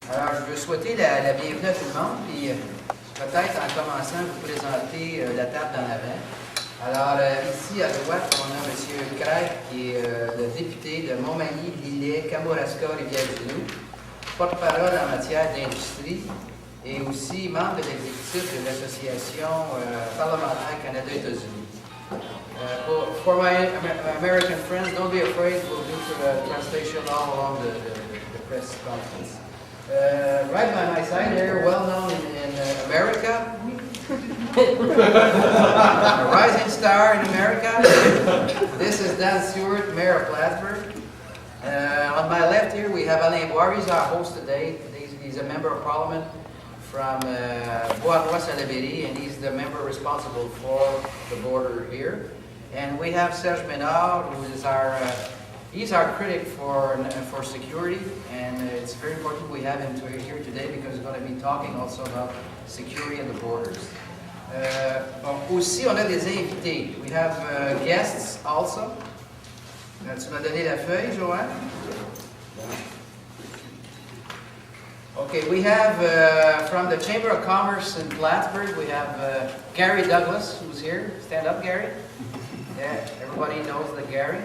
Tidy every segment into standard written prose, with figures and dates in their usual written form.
Alors, je veux souhaiter la bienvenue à tout le monde, puis peut-être en commençant, vous présenter la table d'en avant. Alors, ici à droite, on a M. Craig, qui est le député de Montmagny, Lillet, Kamouraska, Rivière-du-Loup, porte-parole en matière d'industrie et aussi membre de l'exécutif de l'Association parlementaire Canada-États-Unis. For my American friends, don't be afraid, we'll do translation all along the press conference. Right by my side here, well known in America, a rising star in America. This is Dan Stewart, Mayor of Plattsburgh. On my left here, we have Alain Boire. He's our host today. He's a member of Parliament from Bois-Salaberry, and he's the member responsible for the border here. And we have Serge Ménard, who is he's our critic for security, and it's very important we have him here today because he's going to be talking also about security at the borders. Aussi, on a des invités. We have guests also. Tu m'as donné la feuille, Joanne? Okay, we have from the Chamber of Commerce in Plattsburgh, we have Gary Douglas, who's here. Stand up, Gary. Yeah, everybody knows the Gary.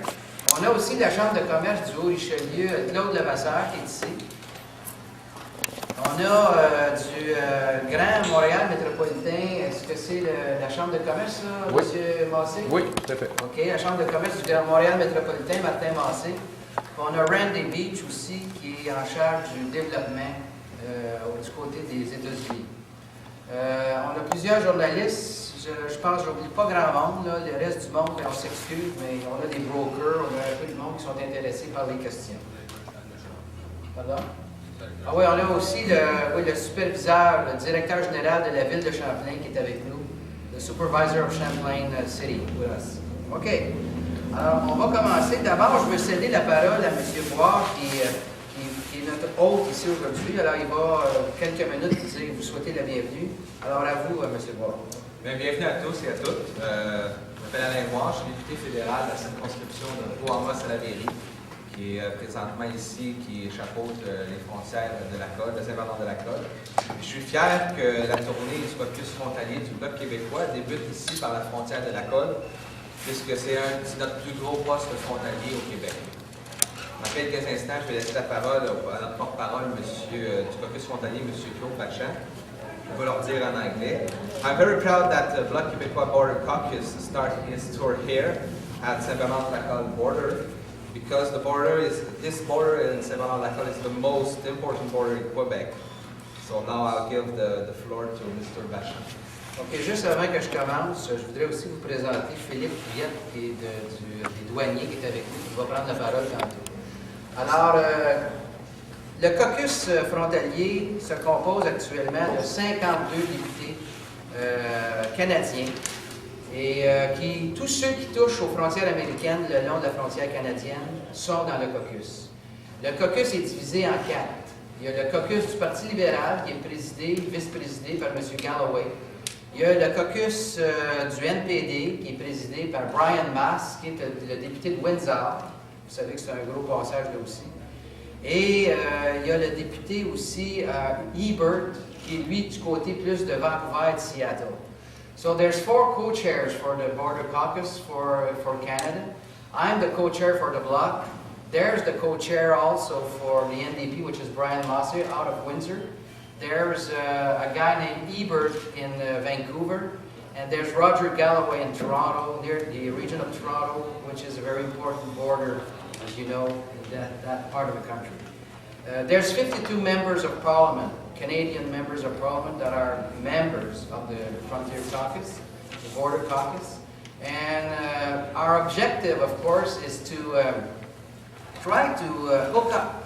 On a aussi la Chambre de commerce du Haut-Richelieu, Claude Levasseur, qui est ici. On a du Grand Montréal métropolitain. Est-ce que c'est la Chambre de commerce, ça, oui. M. Massé? Oui, tout à fait. OK, la Chambre de commerce du Grand Montréal métropolitain, Martin Massé. On a Randy Beach aussi, qui est en charge du développement du côté des États-Unis. On a plusieurs journalistes. Je pense que je n'oublie pas grand monde. Là. Le reste du monde, on s'excuse, mais on a des brokers, on a un peu de monde qui sont intéressés par les questions. Pardon? Ah oui, on a aussi le superviseur, le directeur général de la ville de Champlain qui est avec nous, le supervisor of Champlain City with us. OK. Alors, on va commencer. D'abord, je veux céder la parole à M. Boire, qui est notre hôte ici aujourd'hui. Alors, il va, quelques minutes, vous souhaiter la bienvenue. Alors, à vous, M. Boire. Bien, bienvenue à tous et à toutes. Je m'appelle Alain Boire, je suis député fédéral de la circonscription de Bois-Salaberry, qui est présentement ici, qui chapeaute les frontières de la Côte, de Saint-Bernard de la Côte. Je suis fier que la tournée du caucus frontalier du Bloc québécois débute ici par la frontière de la Côte, puisque c'est notre plus gros poste frontalier au Québec. Dans quelques instants, je vais laisser la parole à notre porte-parole du caucus frontalier, M. Claude Bachan. Je vais leur dire en anglais. I'm very proud that the Bloc Québécois Border Caucus started its tour here at Saint-Bernard-de-la-Côte border, because this border in Saint-Bernard-de-la-Côte is the most important border in Quebec. So now I'll give the floor to Mr. Bachan. OK, juste avant que je commence, je voudrais aussi vous présenter Philippe Viette, qui est des douaniers qui est avec nous, qui va prendre la parole tantôt. Alors, le caucus frontalier se compose actuellement de 52 députés canadiens et tous ceux qui touchent aux frontières américaines le long de la frontière canadienne sont dans le caucus. Le caucus est divisé en 4. Il y a le caucus du Parti libéral qui est vice-présidé par M. Galloway. Il y a le caucus du NPD qui est présidé par Brian Mass, qui est le député de Windsor. Vous savez que c'est un gros passage là aussi. Et il y a le député aussi Ebert, qui est lui du côté plus de Vancouver et de Seattle. So there's 4 co-chairs for the Border Caucus for Canada. I'm the co-chair for the Bloc. There's the co-chair also for the NDP, which is Brian Massey out of Windsor. There's a guy named Ebert in Vancouver. And there's Roger Galloway in Toronto, near the region of Toronto, which is a very important border, as you know, in that part of the country. There's 52 members of Parliament, Canadian members of Parliament, that are members of the Frontier Caucus, the Border Caucus. And our objective, of course, is to try to hook up,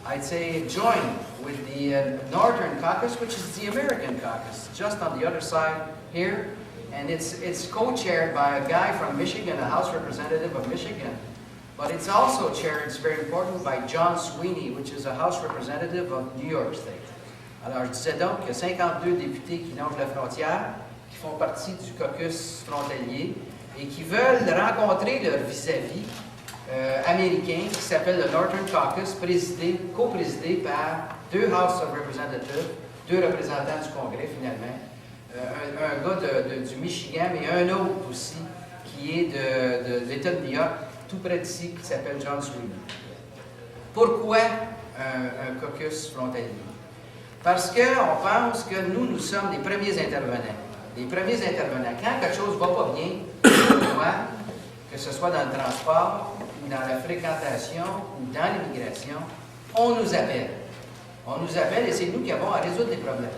I'd say join with the Northern Caucus, which is the American Caucus, just on the other side here. And it's co-chaired by a guy from Michigan, a House representative of Michigan. But it's also chaired, it's very important, by John Sweeney, which is a House representative of New York State. Alors, je disais donc qu'il y a 52 députés qui longent la frontière, qui font partie du caucus frontalier et qui veulent rencontrer leur vis-à-vis américain qui s'appelle le Northern Caucus, coprésidé par 2 House of Representatives, 2 représentants du Congrès finalement, un gars du Michigan, mais un autre aussi qui est de l'État de New York, tout près d'ici, qui s'appelle John Sweeney. Pourquoi un caucus frontalier? Parce qu'on pense que nous sommes les premiers intervenants. Les premiers intervenants. Quand quelque chose ne va pas bien, que ce soit dans le transport, ou dans la fréquentation, ou dans l'immigration, on nous appelle. On nous appelle et c'est nous qui avons à résoudre les problèmes.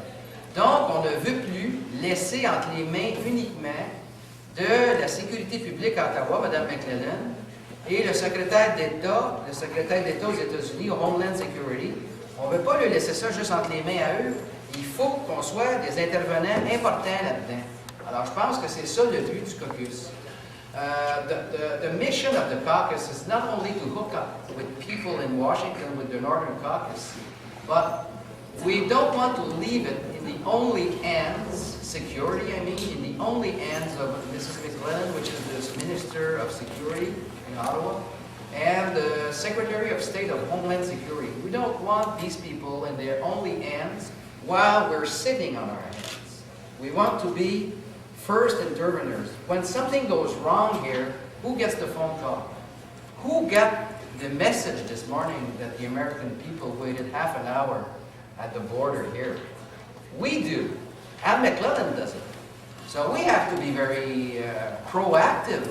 Donc, on ne veut plus laisser entre les mains uniquement de la sécurité publique à Ottawa, Mme McClellan, et le secrétaire d'État aux États-Unis, au Homeland Security. On ne veut pas lui laisser ça juste entre les mains à eux. Il faut qu'on soit des intervenants importants là-dedans. Alors, je pense que c'est ça le but du caucus. The mission of the caucus is not only to hook up with people in Washington with the Northern Caucus, but we don't want to leave it in the only hands, security, in the only hands of Mrs. McClellan, which is the Minister of Security in Ottawa, and the Secretary of State of Homeland Security. We don't want these people in their only hands while we're sitting on our hands. We want to be first interveners. When something goes wrong here, who gets the phone call? Who got the message this morning that the American people waited half an hour at the border here? We do. And McClellan does it. So we have to be very proactive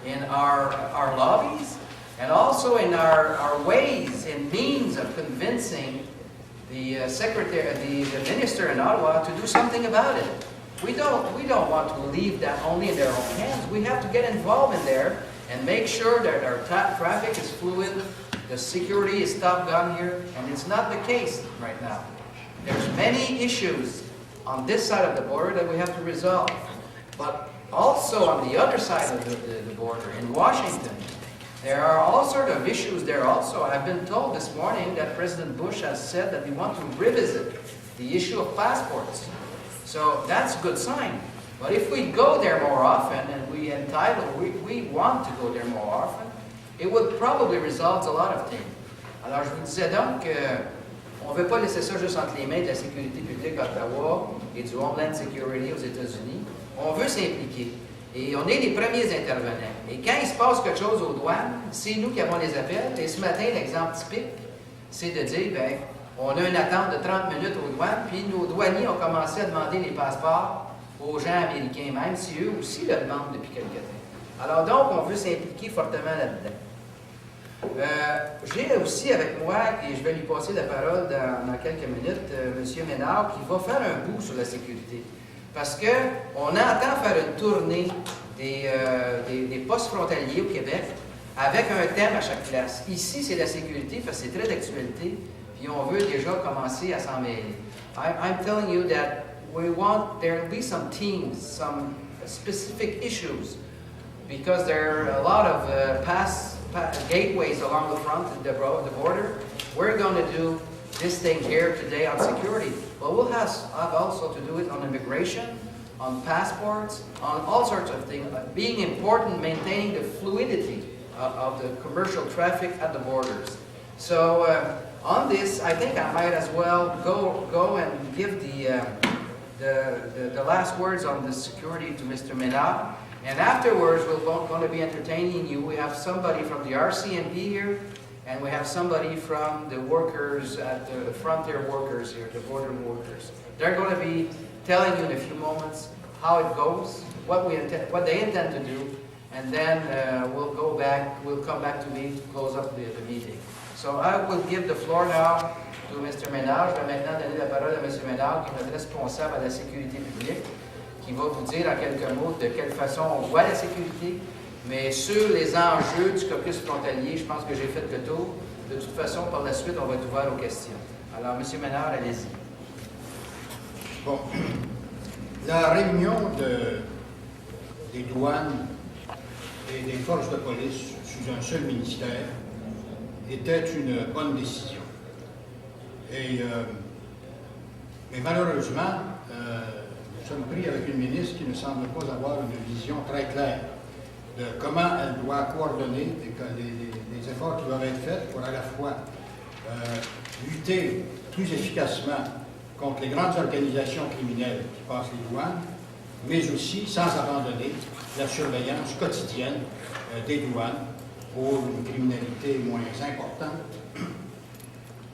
in our lobbies and also in our ways and means of convincing the the minister in Ottawa to do something about it. We don't want to leave that only in their own hands. We have to get involved in there and make sure that our traffic is fluid, the security is top gun here, and it's not the case right now. There's many issues on this side of the border that we have to resolve. But also on the other side of the border, in Washington, there are all sorts of issues there also. I've been told this morning that President Bush has said that we want to revisit the issue of passports. So that's a good sign. But if we go there more often, and we want to go there more often, it would probably resolve a lot of things. Alors je vous disais donc qu'on ne veut pas laisser ça juste entre les mains de la sécurité publique à Ottawa et du Homeland Security aux États-Unis. On veut s'impliquer. Et on est les premiers intervenants. Et quand il se passe quelque chose aux douanes, c'est nous qui avons les appels. Et ce matin, l'exemple typique, c'est de dire, bien, on a une attente de 30 minutes aux douanes, puis nos douaniers ont commencé à demander les passeports aux gens américains, même si eux aussi le demandent depuis quelque temps. Alors donc, on veut s'impliquer fortement là-dedans. J'ai aussi avec moi, et je vais lui passer la parole dans quelques minutes, M. Ménard, qui va faire un bout sur la sécurité. Parce qu'on entend faire une tournée des postes frontaliers au Québec avec un thème à chaque place. Ici, c'est la sécurité, parce que c'est très d'actualité, puis on veut déjà commencer à s'en mêler. I'm telling you that there will be some teams, some specific issues, because there are a lot of gateways along the front of the border. We're going to do this thing here today on security, but we'll have also to do it on immigration, on passports, on all sorts of things. Being important, maintaining the fluidity of the commercial traffic at the borders. So on this, I think I might as well go and give the last words on the security to Mr. Ménard. And afterwards, we're going to be entertaining you. We have somebody from the RCMP here, and we have somebody from the workers at the frontier workers here, the border workers. They're going to be telling you in a few moments how it goes, what they intend to do, and then we'll come back to me to close up the meeting. So I will give the floor now to Mr. Ménard. Je vais maintenant donner la parole à M. Ménard, qui est notre responsable à la sécurité publique, qui va vous dire en quelques mots de quelle façon on voit la sécurité, mais sur les enjeux du caucus frontalier, je pense que j'ai fait le tour. De toute façon, par la suite, on va être ouvert aux questions. Alors, M. Ménard, allez-y. Bon. La réunion des douanes et des forces de police sous un seul ministère était une bonne décision. Mais malheureusement, nous sommes pris avec une ministre qui ne semble pas avoir une vision très claire de comment elle doit coordonner et que les efforts qui doivent être faits pour à la fois lutter plus efficacement contre les grandes organisations criminelles qui passent les douanes, mais aussi sans abandonner la surveillance quotidienne des douanes pour une criminalité moins importante.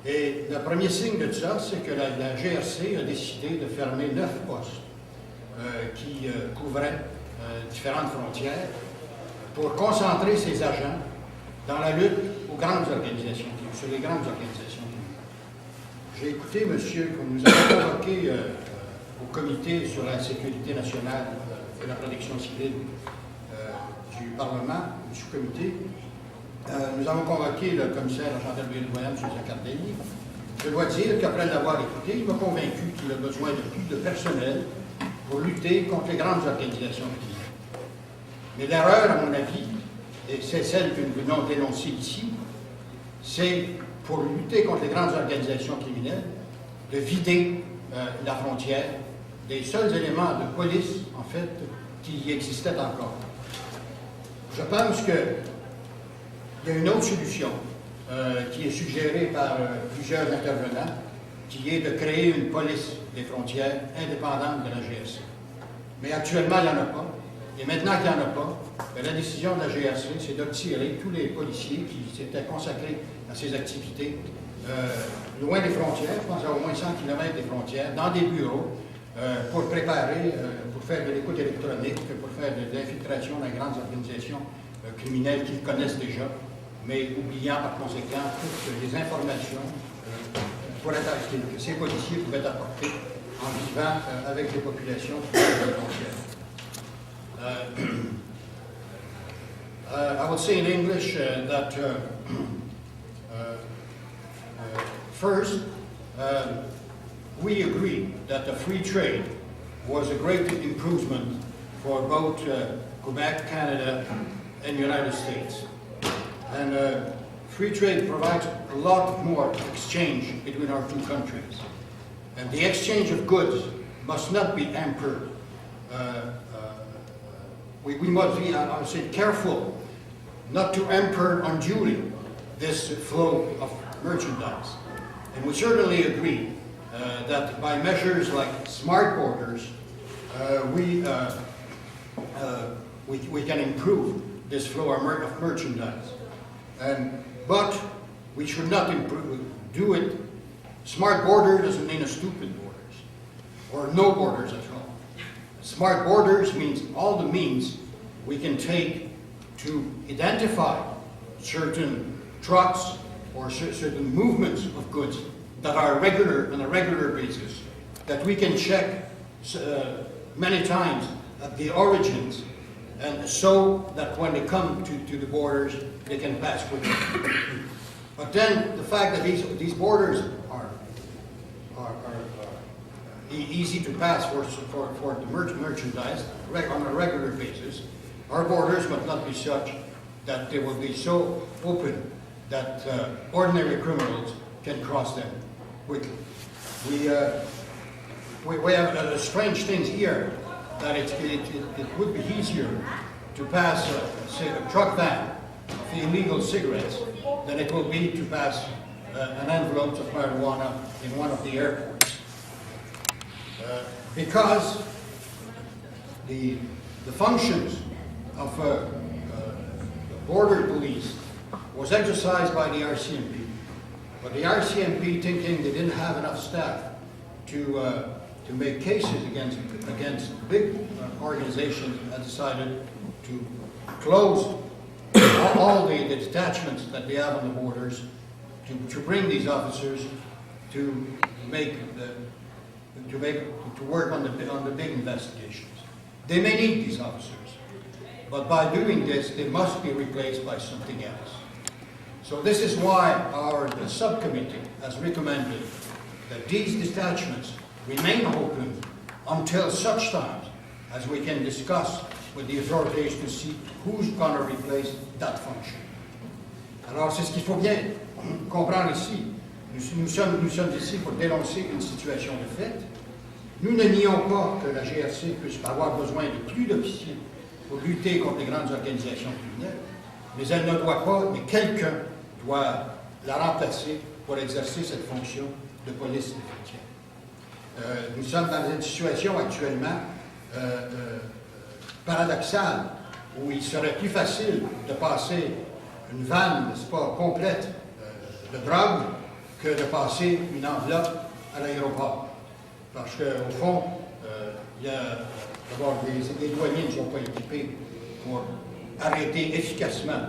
Et le premier signe de ça, c'est que la GRC a décidé de fermer 9 postes qui couvraient différentes frontières pour concentrer ses agents dans la lutte aux grandes organisations, sur les grandes organisations. J'ai écouté, monsieur, que nous avons convoqué au comité sur la sécurité nationale et la protection civile du Parlement, du sous-comité. Nous avons convoqué le commissaire à la gendarmerie de Montréal, M. Zaccardelli. Je dois dire qu'après l'avoir écouté, il m'a convaincu qu'il a besoin de plus de personnel pour lutter contre les grandes organisations criminelles. Mais l'erreur, à mon avis, et c'est celle que nous venons dénoncer ici, c'est pour lutter contre les grandes organisations criminelles, de vider la frontière des seuls éléments de police, en fait, qui y existaient encore. Je pense qu'il y a une autre solution qui est suggérée par plusieurs intervenants, qui est de créer une police des frontières indépendante de la GRC. Mais actuellement, il n'y en a pas. Et maintenant qu'il n'y en a pas, la décision de la GRC, c'est de tirer tous les policiers qui s'étaient consacrés à ces activités loin des frontières, je pense à au moins 100 km des frontières, dans des bureaux, pour préparer, pour faire de l'écoute électronique, pour faire de l'infiltration dans les grandes organisations criminelles qu'ils connaissent déjà, mais oubliant par conséquent toutes les informations que ces policiers pouvaient apporter en vivant avec les populations qui sont des frontières. I will say in English that first, we agree that the free trade was a great improvement for both Quebec, Canada, and the United States. And free trade provides a lot more exchange between our two countries. And the exchange of goods must not be hampered. We must be, I would say, careful not to hamper unduly this flow of merchandise. And we certainly agree that by measures like smart borders, we can improve this flow of merchandise. But we should not do it. Smart border doesn't mean a stupid borders, or no borders at all. Smart borders means all the means we can take to identify certain trucks or certain movements of goods that are regular on a regular basis, that we can check many times at the origins, and so that when they come to the borders, they can pass quickly. But then the fact that these borders are easy to pass for the merchandise on a regular basis, our borders must not be such that they will be so open that ordinary criminals can cross them quickly. We have strange things here, that it would be easier to pass, say, a truck van of illegal cigarettes than it will be to pass an envelope of marijuana in one of the airports. Because the functions of border police was exercised by the RCMP, but the RCMP, thinking they didn't have enough staff to make cases against big organizations, had decided to close all the detachments that they have on the borders to bring these officers to work on the big investigations. They may need these officers, but by doing this, they must be replaced by something else. So this is why the subcommittee has recommended that these detachments remain open until such time as we can discuss with the authorities to see who's going to replace that function. Alors c'est ce qu'il faut bien comprendre ici. Nous sommes ici pour dénoncer une situation de fait. Nous ne nions pas que la GRC puisse avoir besoin de plus d'officiers pour lutter contre les grandes organisations criminelles, mais elle ne doit pas, mais quelqu'un doit la remplacer pour exercer cette fonction de police des frontières. Nous sommes dans une situation actuellement paradoxale où il serait plus facile de passer une vanne, n'est-ce pas, complète de drogue que de passer une enveloppe à l'aéroport. Parce qu'au fond, il y a d'abord les douaniers ne sont pas équipés pour arrêter efficacement.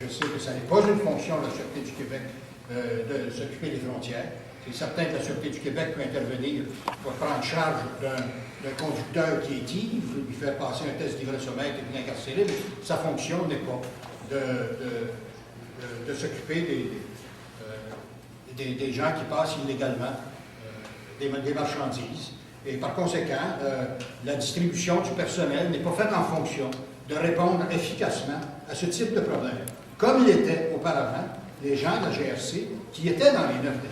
Je sais que ça n'est pas une fonction de la Sûreté du Québec de s'occuper des frontières. C'est certain que la Sûreté du Québec peut intervenir pour prendre charge d'un conducteur qui est ivre, lui faire passer un test d'ivresse-au-mètre et puis l'incarcérer, mais sa fonction n'est pas de s'occuper des gens qui passent illégalement des marchandises. Et par conséquent, la distribution du personnel n'est pas faite en fonction de répondre efficacement à ce type de problème, comme il était auparavant les gens de la GRC qui étaient dans les 9 départements.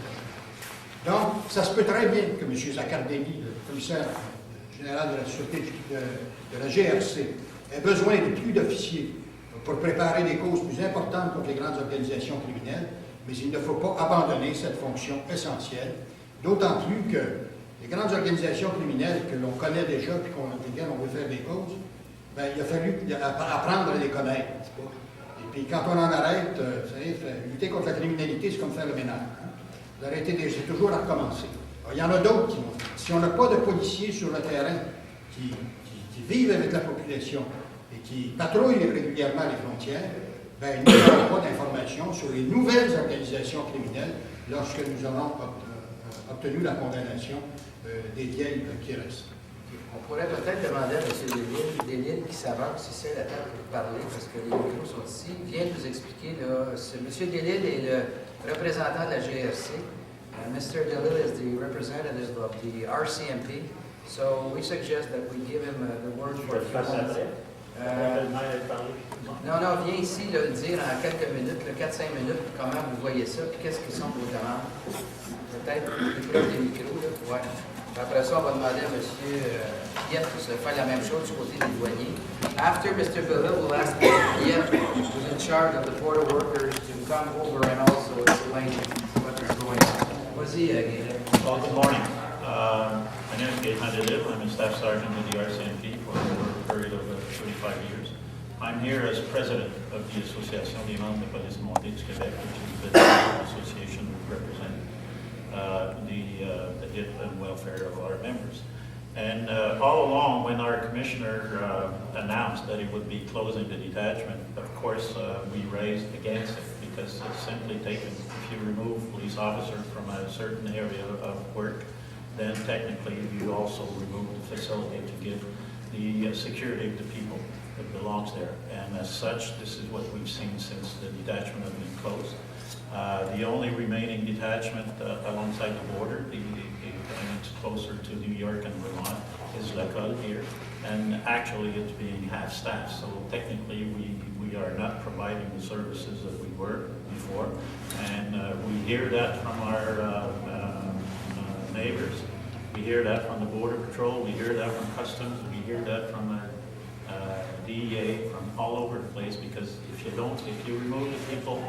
Donc, ça se peut très bien que M. Zaccardemi, le commissaire général de la Sûreté de la GRC, ait besoin de plus d'officiers pour préparer des causes plus importantes contre les grandes organisations criminelles, mais il ne faut pas abandonner cette fonction essentielle, d'autant plus que les grandes organisations criminelles que l'on connaît déjà et desquelles on veut faire des causes, bien, il a fallu apprendre à les connaître, n'est-ce pas? Et puis quand on en arrête, vous savez, lutter contre la criminalité, c'est comme faire le ménage. Hein? Vous arrêtez, c'est toujours à recommencer. Alors, il y en a d'autres qui vont. Si on n'a pas de policiers sur le terrain qui vivent avec la population et qui patrouillent régulièrement les frontières, bien, nous n'aurons pas d'informations sur les nouvelles organisations criminelles lorsque nous aurons obtenu la condamnation des vieilles qui restent. On pourrait peut-être demander à M. Delisle qui s'avance ici à la table pour parler, parce que les micros sont ici. Il vient de nous expliquer, là, M. Delisle est le représentant de la GRC. Mr. Delisle is the representative of the RCMP. So we suggest that we give him the word for a few minutes. Non, viens ici le dire en quelques minutes, 4-5 minutes, comment vous voyez ça, puis qu'est-ce qui sont vos demandes. Peut-être l'épreuve des micros, là. Ouais. Après ça, on va demander à M. Piette de faire la même chose du côté des douaniers. After Mr. Delisle, we'll ask Mr. Piette, who's in charge of the border workers, to come over and also explain what is going on. Vas-y, Gaël. Well, good morning. My name is Gaëtan Delisle. I'm a staff sergeant with the RCMP for a period of 35 years. I'm here as president of the Association des membres de police montée du Québec, which is the association who represent the hit and welfare of our members. And all along, when our commissioner announced that he would be closing the detachment, of course, we raised against it because it's simply taken, if you remove police officers from a certain area of work, then technically you also remove the facility to give the security of the people that belongs there. And as such, this is what we've seen since the detachment has been closed. The only remaining detachment alongside the border, and it's closer to New York and Vermont, is Lacolle here. And actually it's being half-staffed, so technically we are not providing the services that we were before. And we hear that from our neighbors. We hear that from the Border Patrol, we hear that from Customs, we hear that from DEA, from all over the place, because if you remove the people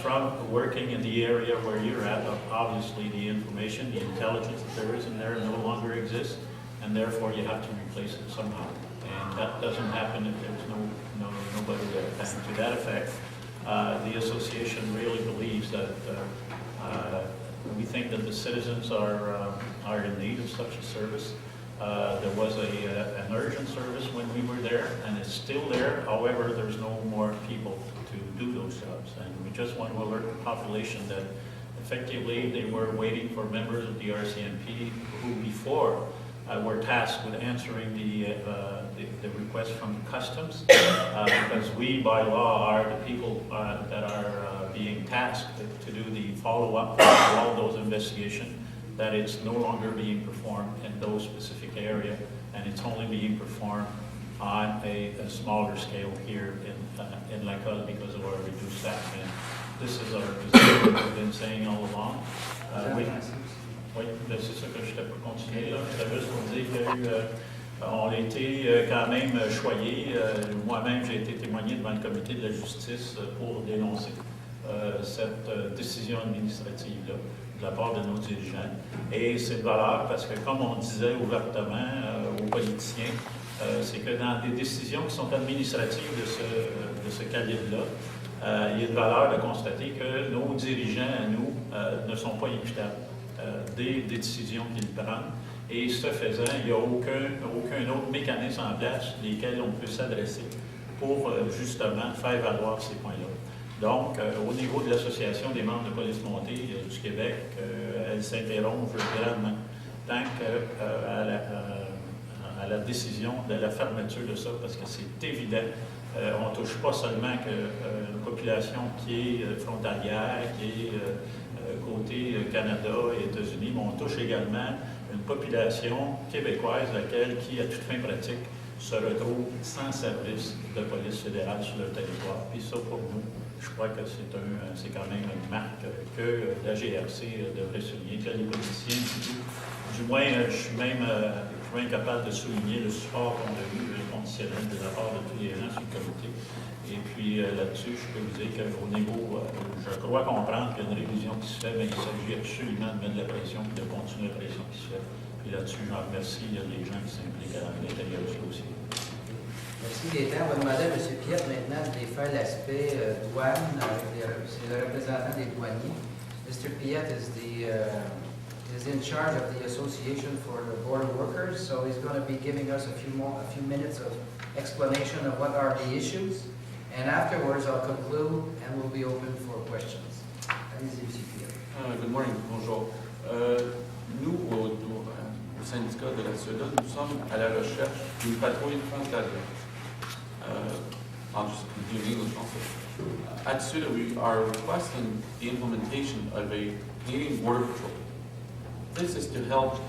from working in the area where you're at, obviously the information, the intelligence that there is in there no longer exists, and therefore you have to replace it somehow. And that doesn't happen if there's nobody there. And to that effect, the association really believes that we think that the citizens are in need of such a service. There was an urgent service when we were there, and it's still there. However, there's no more people to do those jobs. And we just want to alert the population that effectively they were waiting for members of the RCMP who before were tasked with answering the request from Customs, because we by law are the people that are being tasked to do the follow-up of all those investigations, that it's no longer being performed in those specific area, and it's only being performed on a smaller scale here in Lacolle because of our reduced staff. And this is our position that we've been saying all along. Oui, c'est ça que je t'ai pas continué là. Je juste pour dire qu'il y a eu On a été quand même choyés. Moi-même, j'ai été témoigné devant le comité de la justice pour dénoncer cette décision administrative-là de la part de nos dirigeants. Et c'est de valeur parce que, comme on disait ouvertement aux politiciens, c'est que dans des décisions qui sont administratives de ce calibre-là, il y a de valeur de constater que nos dirigeants, à nous, ne sont pas imputables des décisions qu'ils prennent. Et ce faisant, il n'y a aucun autre mécanisme en place desquels on peut s'adresser pour justement faire valoir ces points-là. Donc, au niveau de l'Association des membres de police montée du Québec, elle s'interrompt grandement tant à la décision de la fermeture de ça, parce que c'est évident, on ne touche pas seulement une population qui est frontalière, qui est côté Canada et États-Unis, mais on touche également une population québécoise, laquelle, qui, à toute fin pratique, se retrouve sans service de police fédérale sur leur territoire. Puis ça, pour nous, je crois que c'est quand même une marque que la GRC devrait souligner, que les politiciens, du moins, je suis même capable de souligner le support qu'on a eu, le conditionnel de la part de tous les gens sur le comité. Et puis là-dessus, je peux vous dire qu'au niveau, je crois comprendre qu'il y a une révision qui se fait, mais il s'agit absolument de mettre de la pression et de continuer la pression qui se fait. Et là-dessus, je remercie les gens qui s'impliquent à l'intérieur du dossier. Merci Gaétan. On va demander à M. Piette maintenant de faire l'aspect douane. C'est le représentant des douaniers. Mr. Piette is in charge of the Association for the Border Workers, so he's going to be giving us a few minutes of explanation of what are the issues. And afterwards, I'll conclude and we'll be open for questions. Allez-y, M. Piette. Good morning, bonjour. Nous, au syndicat de la SEDA, nous sommes à la recherche d'une patrouille frontalière. I'll just continue in English also. At SEDA, we are requesting the implementation of a Canadian Border Patrol. This is to help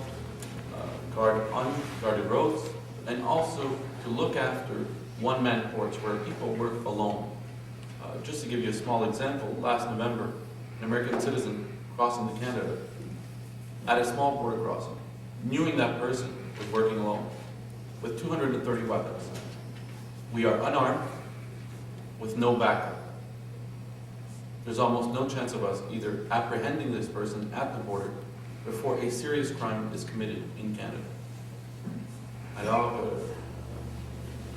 guard unguarded roads and also to look after one-man ports where people work alone. Just to give you a small example, last November, an American citizen crossing to Canada at a small border crossing, knowing that person was working alone with 230 weapons. We are unarmed with no backup. There's almost no chance of us either apprehending this person at the border before a serious crime is committed in Canada. Alors,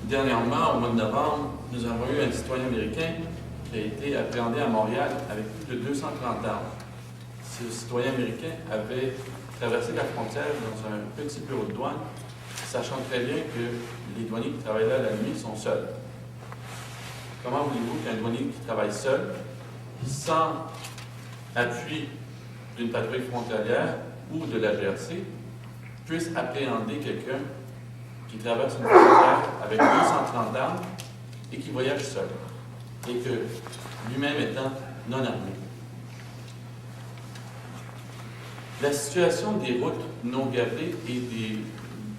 dernièrement, au mois de novembre, nous avons eu un citoyen américain qui a été appréhendé à Montréal avec plus de 230 armes. Ce citoyen américain avait traversé la frontière dans un petit bureau de douane, sachant très bien que les douaniers qui travaillent là la nuit sont seuls. Comment voulez-vous qu'un douanier qui travaille seul, sans appui d'une patrouille frontalière ou de la GRC, puisse appréhender quelqu'un qui traverse une frontière avec 230 armes et qui voyage seul, et que lui-même étant non armé? La situation des routes non gardées et des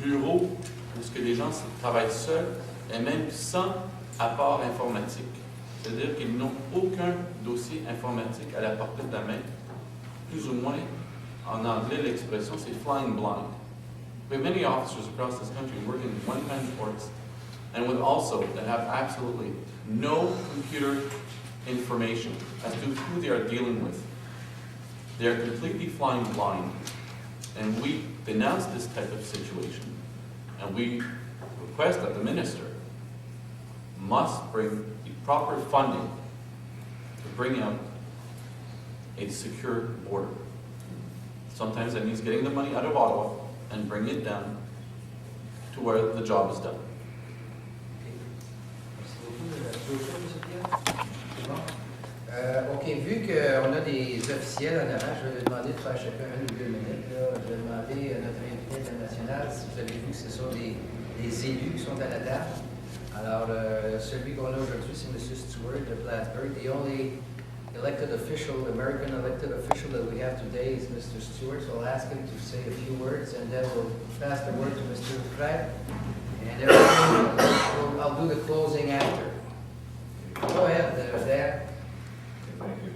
bureaux où les gens travaillent seuls est même sans apport informatique. C'est-à-dire qu'ils n'ont aucun dossier informatique à la portée de la main. Plus ou moins, en anglais, l'expression c'est flying blind. We have many officers across this country working in one-man ports and with also that have absolutely no computer information as to who they are dealing with. They are completely flying blind. And we denounce this type of situation. And we request that the minister must bring the proper funding to bring out a secure border. Sometimes that means getting the money out of Ottawa and bringing it down to where the job is done. OK, vu qu'on a des officiels en avant, je vais demander de faire chacun 1 ou 2 minutes. Là. Je vais demander à notre invité international si vous avez vu que ce sont des élus qui sont à la table. Alors, celui qu'on a aujourd'hui, c'est M. Stewart de Plattsburgh. The only elected official, American elected official that we have today is Mr. Stewart. So I'll ask him to say a few words, and then we'll pass the word to Mr. Pratt. And then I'll do the closing after. Go ahead, Dan. Thank you.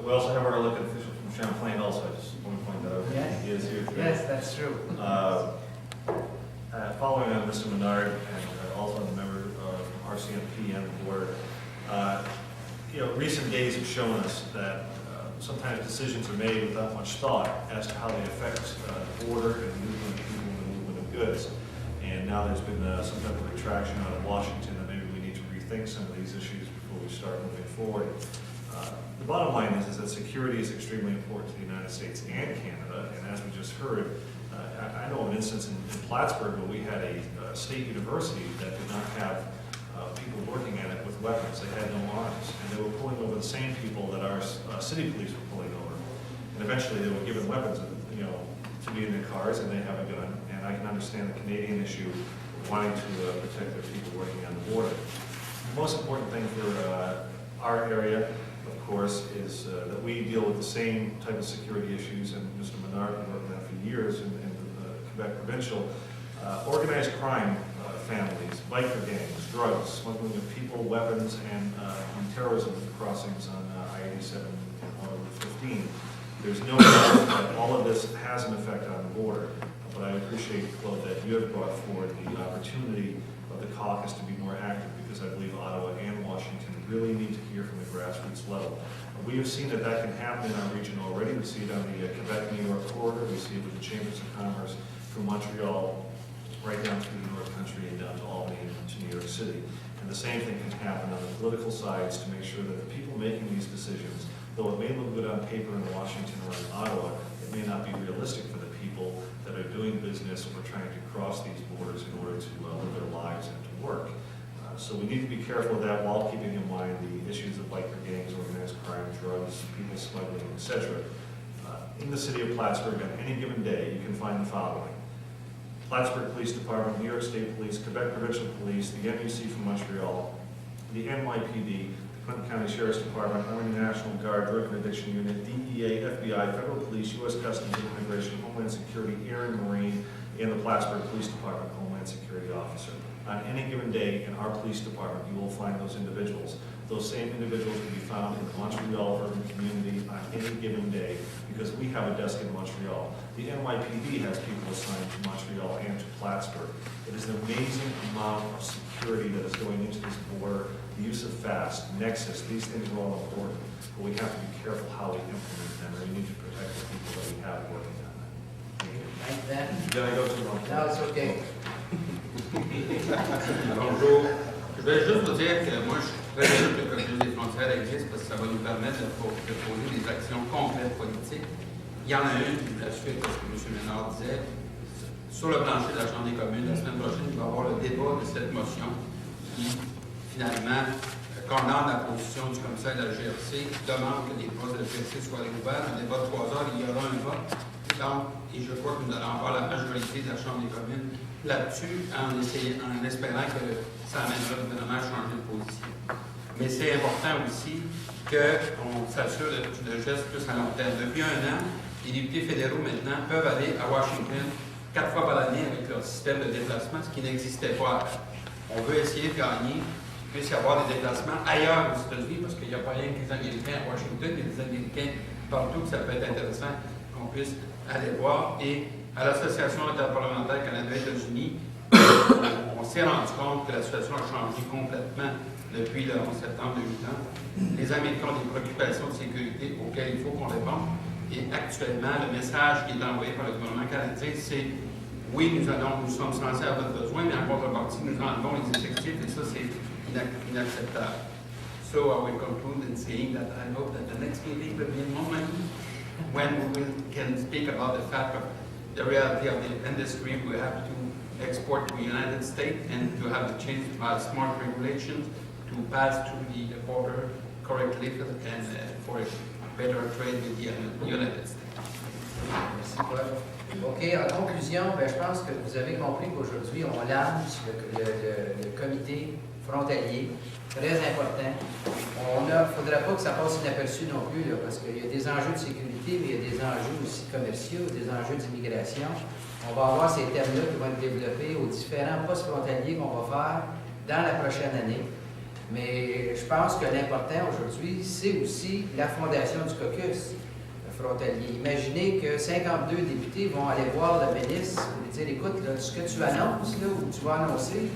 We also have our elected official from Champlain also. I just want to point that out. Yes. He is here today. Yes, that's true. following on Mr. Menard and also the member of RCMP and the board, recent days have shown us that sometimes decisions are made without much thought as to how they affect the border and the movement of people and the movement of goods. And now there's been some type of retraction out of Washington that maybe we need to rethink some of these issues before we start moving forward. The bottom line is that security is extremely important to the United States and Canada, and as we just heard, I know of an instance in Plattsburgh where we had a state university that did not have people working at it with weapons. They had no arms, and they were pulling over the same people that our city police were pulling over. And eventually they were given weapons, to be in their cars, and they have a gun. And I can understand the Canadian issue of wanting to protect their people working on the border. The most important thing for our area, of course, is that we deal with the same type of security issues, and Mr. Menard has worked on that for years in Quebec Provincial. Organized crime families, biker gangs, drugs, smuggling of people, weapons, and terrorism crossings on I-87 and Route 15. There's no doubt that all of this has an effect on the border, but I appreciate, Claude, that you have brought forward the opportunity of the caucus to be more active, because I believe Ottawa and Washington really need to hear from the grassroots level. We have seen that can happen in our region already. We see it on the Quebec-New York corridor. We see it with the Chambers of Commerce from Montreal right down through the North Country and down to Albany and to New York City. And the same thing can happen on the political sides to make sure that the people making these decisions, though it may look good on paper in Washington or in Ottawa, it may not be realistic for the people that are doing business or trying to cross these borders in order to live their lives and to work. So we need to be careful of that while keeping in mind the issues of biker gangs, organized crime, drugs, people smuggling, etc. In the city of Plattsburgh, on any given day, you can find the following: Plattsburgh Police Department, New York State Police, Quebec Provincial Police, the MUC from Montreal, the NYPD, the Clinton County Sheriff's Department, Army National Guard, Drug Interdiction Unit, DEA, FBI, Federal Police, U.S. Customs and Immigration, Homeland Security, Air and Marine, and the Plattsburgh Police Department Homeland Security Officer. On any given day in our police department, you will find those individuals. Those same individuals can be found in the Montreal urban community on any given day, because we have a desk in Montreal. The NYPD has people assigned to Montreal and to Plattsburgh. It is an amazing amount of security that is going into this border. The use of FAST, Nexus, these things are all important, but we have to be careful how we implement them, and we need to protect the people that we have working on that. Thank you, Ben. Did I go too long? No, it's okay. Bonjour. Je vais juste vous dire que moi, je suis très heureux que le Caucus des frontières existe, parce que ça va nous permettre de poser des actions complètes politiques. Il y en a une, la suite de ce que M. Ménard disait, sur le plancher de la Chambre des communes. La semaine prochaine, il va y avoir le débat de cette motion qui, finalement, condamne la position du commissaire de la GRC, demande que les postes de la GRC soient réouverts. Un débat de 3 heures, il y aura un vote. Donc, et je crois que nous allons avoir la majorité de la Chambre des communes là-dessus, en espérant que ça amènera le gouvernement à changer de position. Mais c'est important aussi qu'on s'assure de gestes plus à long terme. Depuis 1 an, les députés fédéraux maintenant peuvent aller à Washington 4 fois par année avec leur système de déplacement, ce qui n'existait pas avant. On veut essayer de gagner qu'il puisse y avoir des déplacements ailleurs aux États-Unis, parce qu'il n'y a pas rien que les Américains à Washington, il y a des Américains partout, que ça peut être intéressant qu'on puisse aller voir. Et à l'Association interparlementaire Canada-États-Unis, on s'est rendu compte que la situation a changé complètement depuis le 11 septembre 2001. Les Américains ont des préoccupations de sécurité auxquelles il faut qu'on réponde. Et actuellement, le message qui est envoyé par le gouvernement canadien, c'est oui, nous sommes censés avoir besoin, mais en contrepartie, nous enlevons les effectifs, et ça, c'est inacceptable. So I will conclude in saying that I hope that the next meeting will be a moment when we can speak about the fact of the reality of the industry. We have to export to the United States and to have to change smart regulations to pass through the border correctly and for a better trade with the United States. Merci, Paul. OK, en conclusion, je pense que vous avez compris qu'aujourd'hui, on lance le comité frontalier, très important. Il ne faudra pas que ça passe inaperçu non plus, là, parce qu'il y a des enjeux de sécurité, mais il y a des enjeux aussi commerciaux, des enjeux d'immigration. On va avoir ces thèmes-là qui vont être développés aux différents postes frontaliers qu'on va faire dans la prochaine année. Mais je pense que l'important aujourd'hui, c'est aussi la fondation du Caucus. frontalier. Imaginez que 52 députés vont aller voir le ministre et lui dire, écoute, là, ce que tu annonces, là, ou tu vas annoncer,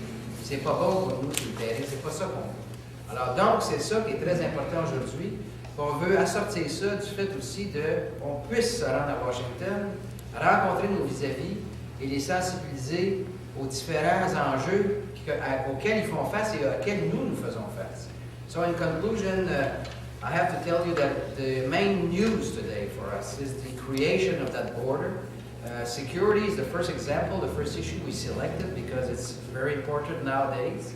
c'est pas bon pour nous sur le terrain, c'est pas ça qu'on veut. Alors donc, c'est ça qui est très important aujourd'hui. On veut assortir ça du fait aussi qu'on puisse se rendre à Washington, rencontrer nos vis-à-vis et les sensibiliser aux différents enjeux auxquels ils font face et auxquels nous faisons face. So in conclusion, I have to tell you that the main news today for us is the creation of that border. Security is the first example, the first issue we selected because it's very important nowadays.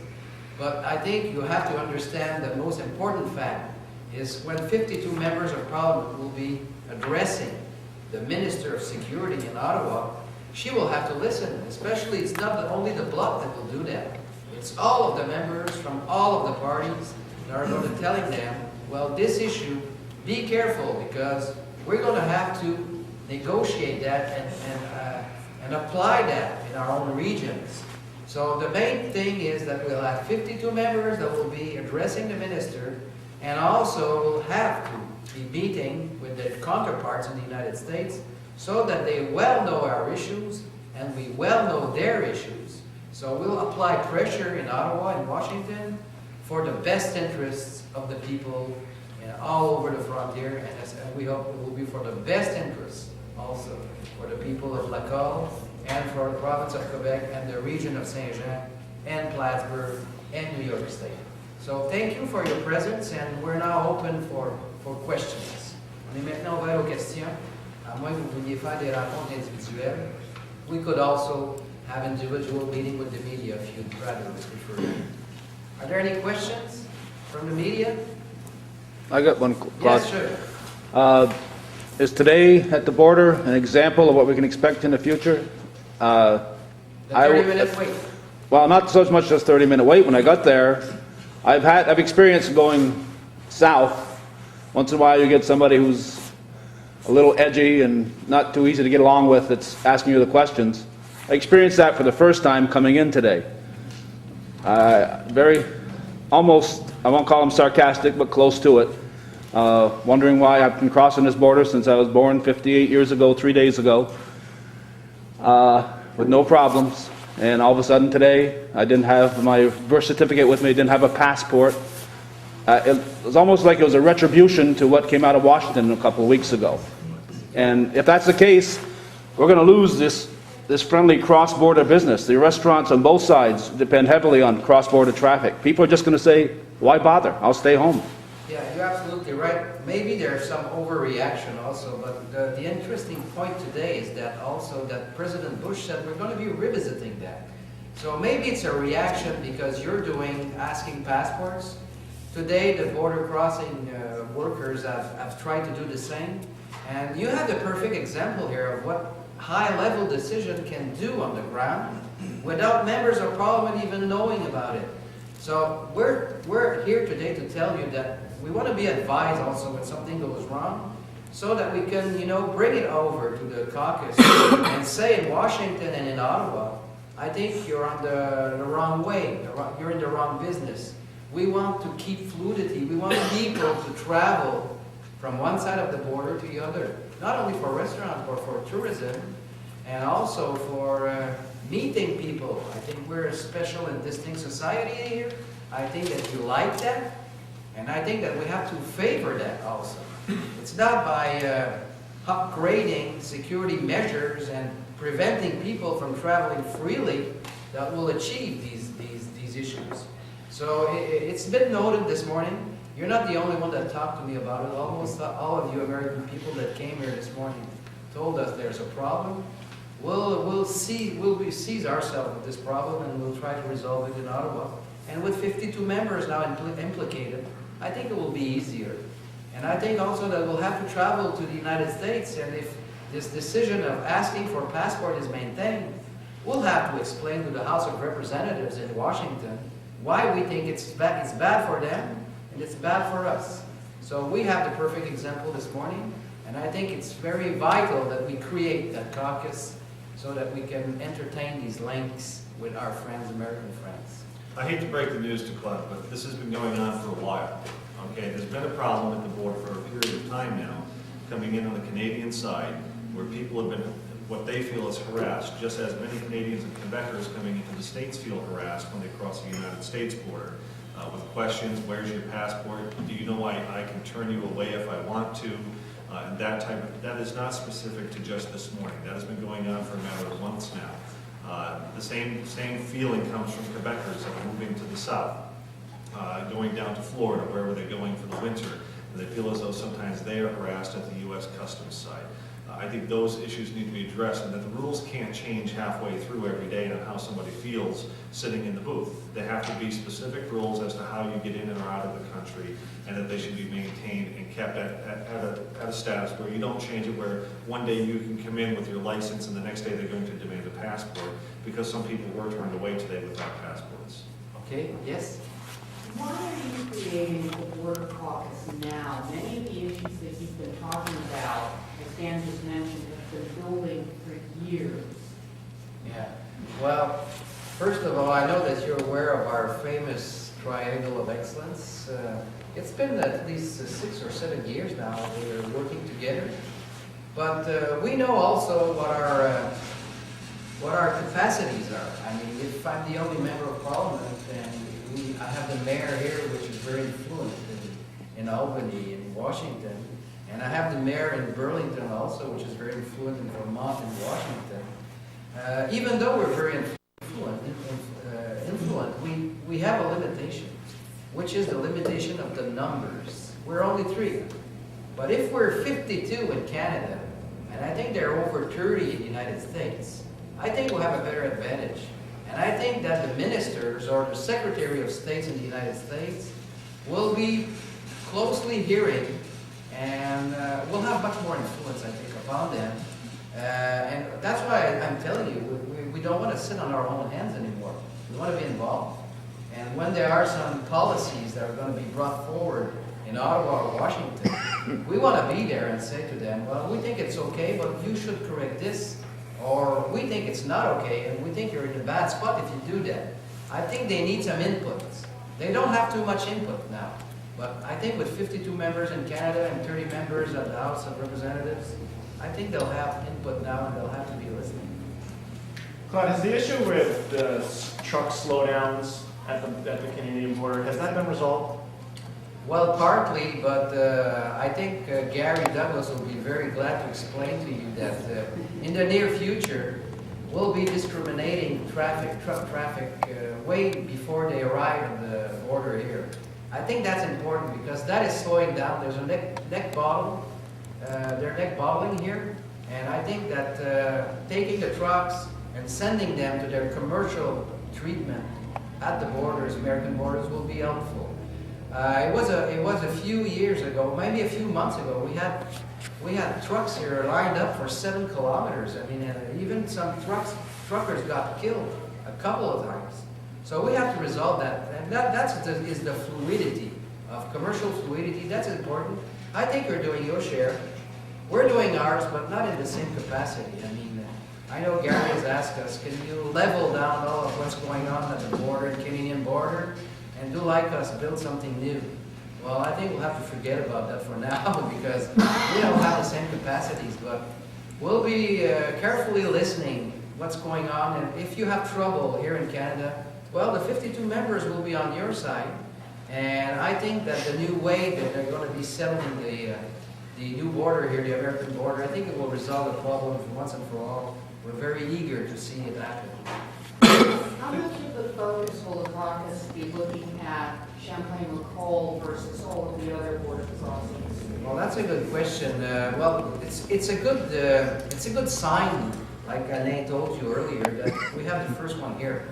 But I think you have to understand the most important fact is when 52 members of Parliament will be addressing the Minister of Security in Ottawa, she will have to listen. Especially, it's not only the Bloc that will do that. It's all of the members from all of the parties that are going to telling them, well, this issue, be careful because we're going to have to negotiate that and apply that in our own regions. So the main thing is that we'll have 52 members that will be addressing the minister and also will have to be meeting with their counterparts in the United States so that they well know our issues and we well know their issues. So we'll apply pressure in Ottawa and Washington for the best interests of the people all over the frontier, and we hope it will be for the best interests also for the people of Laval and for the province of Quebec and the region of Saint-Jean and Plattsburgh and New York State. So thank you for your presence, and we're now open for questions. On est maintenant ouvert aux questions, à moins que vous vouliez faire des rencontres individuelles. We could also have individual meeting with the media if you'd rather prefer. Are there any questions from the media? I got one, Claude. Yes, sure. Is today at the border an example of what we can expect in the future? The 30-minute wait. Well, not so much as 30-minute wait. When I got there, I've experienced going south. Once in a while, you get somebody who's a little edgy and not too easy to get along with that's asking you the questions. I experienced that for the first time coming in today. Almost, I won't call them sarcastic, but close to it. Wondering why I've been crossing this border since I was born 58 years ago, 3 days ago, with no problems. And all of a sudden today, I didn't have my birth certificate with me, didn't have a passport. It was almost like it was a retribution to what came out of Washington a couple of weeks ago. And if that's the case, we're going to lose this friendly cross-border business. The restaurants on both sides depend heavily on cross-border traffic. People are just going to say, why bother? I'll stay home. Yeah, you're absolutely right. Maybe there's some overreaction also, but the interesting point today is that also that President Bush said we're going to be revisiting that. So maybe it's a reaction because you're asking passports. Today the border crossing workers have tried to do the same. And you have the perfect example here of what high-level decision can do on the ground without members of Parliament even knowing about it. So we're here today to tell you that we want to be advised also when something goes wrong so that we can, bring it over to the caucus and say in Washington and in Ottawa, I think you're on the wrong way, you're in the wrong business. We want to keep fluidity. We want people to travel from one side of the border to the other, not only for restaurants, but for tourism, and also for meeting people. I think we're a special and distinct society here. I think that you like that, and I think that we have to favor that also. It's not by upgrading security measures and preventing people from traveling freely that will achieve these issues. So it's been noted this morning. You're not the only one that talked to me about it. Almost all of you American people that came here this morning told us there's a problem. We'll seize ourselves with this problem and we'll try to resolve it in Ottawa. And with 52 members now implicated, I think it will be easier. And I think also that we'll have to travel to the United States, and if this decision of asking for a passport is maintained, we'll have to explain to the House of Representatives in Washington why we think it's bad for them and it's bad for us. So we have the perfect example this morning, and I think it's very vital that we create that caucus so that we can entertain these links with our friends, American friends. I hate to break the news to Claude, but this has been going on for a while. Okay, there's been a problem at the border for a period of time now. coming in on the Canadian side, where people have been, what they feel is harassed, just as many Canadians and Quebecers coming into the States feel harassed when they cross the United States border, with questions, where's your passport, do you know I can turn you away if I want to, and that is not specific to just this morning. That has been going on for a matter of months now. The same feeling comes from Quebecers that are moving to the south, going down to Florida, wherever they're going for the winter, and they feel as though sometimes they are harassed at the U.S. Customs side. I think those issues need to be addressed, and that the rules can't change halfway through every day on how somebody feels sitting in the booth. There have to be specific rules as to how you get in and out of the country, and that they should be maintained and kept at a status where you don't change it, where one day you can come in with your license and the next day they're going to demand a passport, because some people were turned away today without passports. Okay, yes? Why are you creating the border caucus now? Many of the issues that you've been talking about, as Dan just mentioned, have been building for years. Yeah. Well, first of all, I know that you're aware of our famous triangle of excellence. It's been at least 6 or 7 years now we're working together. But we know also what our capacities are. I mean, if I'm the only member of Parliament, and I have the mayor here, which is very influent in Albany, in Washington, and I have the mayor in Burlington also, which is very influent in Vermont and Washington. Even though we're very influent, we have a limitation, which is the limitation of the numbers. We're only 3. But if we're 52 in Canada, and I think there are over 30 in the United States, I think we'll have a better advantage. And I think that the ministers or the Secretary of States in the United States will be closely hearing, and will have much more influence, I think, upon them. And that's why I'm telling you, we don't want to sit on our own hands anymore. We want to be involved. And when there are some policies that are going to be brought forward in Ottawa or Washington, we want to be there and say to them, well, we think it's okay, but you should correct this. Or we think it's not okay, and we think you're in a bad spot if you do that. I think they need some input. They don't have too much input now. But I think with 52 members in Canada and 30 members at the House of Representatives, I think they'll have input now and they'll have to be listening. Claude, has the issue with the truck slowdowns at the Canadian border, has that been resolved? Well, partly, but I think Gary Douglas will be very glad to explain to you that in the near future, we'll be discriminating truck traffic way before they arrive at the border here. I think that's important because that is slowing down. There's a neck bottle. They're neck bottling here, and I think that taking the trucks and sending them to their commercial treatment at the borders, American borders, will be helpful. It was a few years ago, maybe a few months ago, we had trucks here lined up for 7 kilometers. I mean, even some truckers got killed a couple of times. So we have to resolve that. And that is the fluidity of commercial fluidity. That's important. I think you're doing your share. We're doing ours, but not in the same capacity. I mean, I know Gary has asked us, can you level down all of what's going on at the border, Canadian border, and do like us, build something new? Well, I think we'll have to forget about that for now because we don't have the same capacities, but we'll be carefully listening what's going on. And if you have trouble here in Canada, well, the 52 members will be on your side. And I think that the new way that they're going to be settling the new border here, the American border, I think it will resolve the problem once and for all. We're very eager to see it happen. How much of the focus will the caucus be looking at Champlain-Macole versus all of the other border crossings? Well, that's a good question. Well, it's a good sign, like Alain told you earlier, that we have the first one here.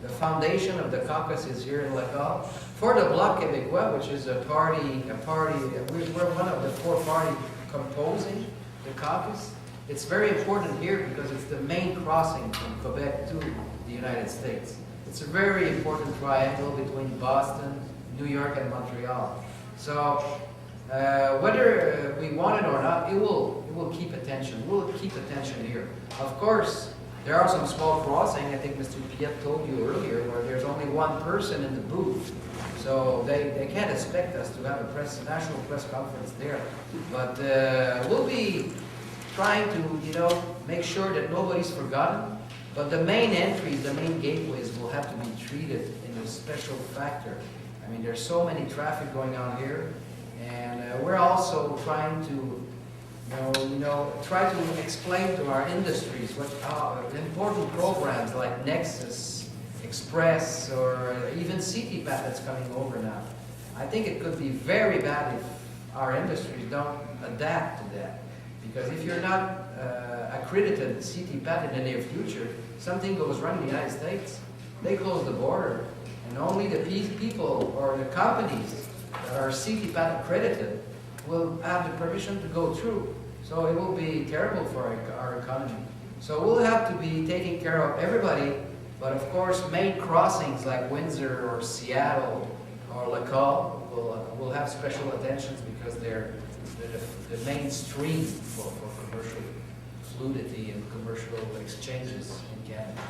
The foundation of the caucus is here in Laval. For the Bloc Québécois, which is a party, we're one of the 4 parties composing the caucus. It's very important here because it's the main crossing from Quebec to the United States. It's a very important triangle between Boston, New York, and Montreal. So whether we want it or not, it will keep attention. We'll keep attention here. Of course, there are some small crossings. I think Mr. Piet told you earlier, where there's only one person in the booth. So they can't expect us to have a national press conference there. But we'll be trying to, make sure that nobody's forgotten. But the main entries, the main gateways will have to be treated in a special factor. I mean, there's so many traffic going on here. And we're also trying to, try to explain to our industries what important programs like Nexus, Express, or even CTPAT that's coming over now. I think it could be very bad if our industries don't adapt to that. Because if you're not accredited CTPAT in the near future, something goes wrong in the United States, they close the border, and only the people or the companies that are CTPAT accredited will have the permission to go through. So it will be terrible for our economy. So we'll have to be taking care of everybody, but of course main crossings like Windsor or Seattle or Lacal will have special attentions because they're the mainstream for commercial fluidity and commercial exchanges in Canada.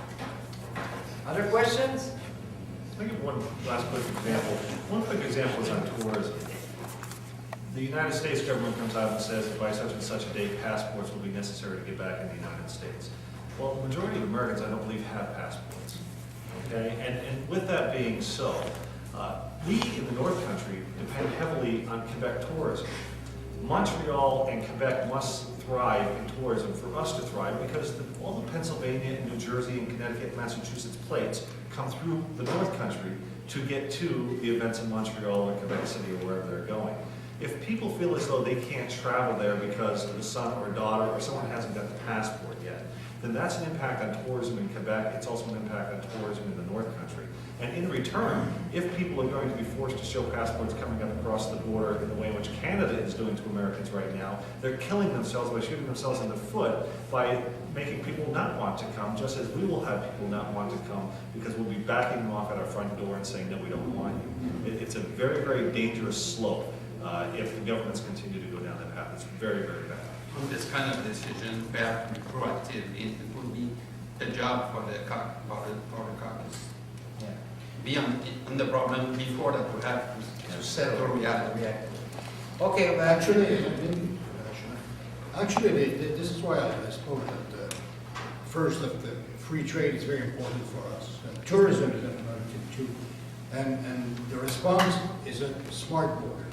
Other questions? I'll give one last quick example. One quick example is on tourism. The United States government comes out and says that by such and such a date, passports will be necessary to get back in the United States. Well, the majority of Americans, I don't believe, have passports. Okay, and with that being so, we in the North Country depend heavily on Quebec tourism. Montreal and Quebec must thrive in tourism for us to thrive because all the Pennsylvania, New Jersey, and Connecticut, Massachusetts plates come through the North Country to get to the events in Montreal or Quebec City or wherever they're going. If people feel as though they can't travel there because the son or daughter or someone hasn't got the passport yet, then that's an impact on tourism in Quebec. It's also an impact on tourism in the North Country. And in return, if people are going to be forced to show passports coming up across the border in the way in which Canada is doing to Americans right now, they're killing themselves by shooting themselves in the foot by making people not want to come, just as we will have people not want to come because we'll be backing them off at our front door and saying, no, we don't want you. It's a very, very dangerous slope if the governments continue to go down that path. It's very, very bad. This kind of decision, we have to be proactive. It would be the job for the caucus. Yeah. Be on the problem before that we have to settle or react. Okay, well, Actually, this is why I spoke that first that the free trade is very important for us. Tourism is important too. And the response is a smart border.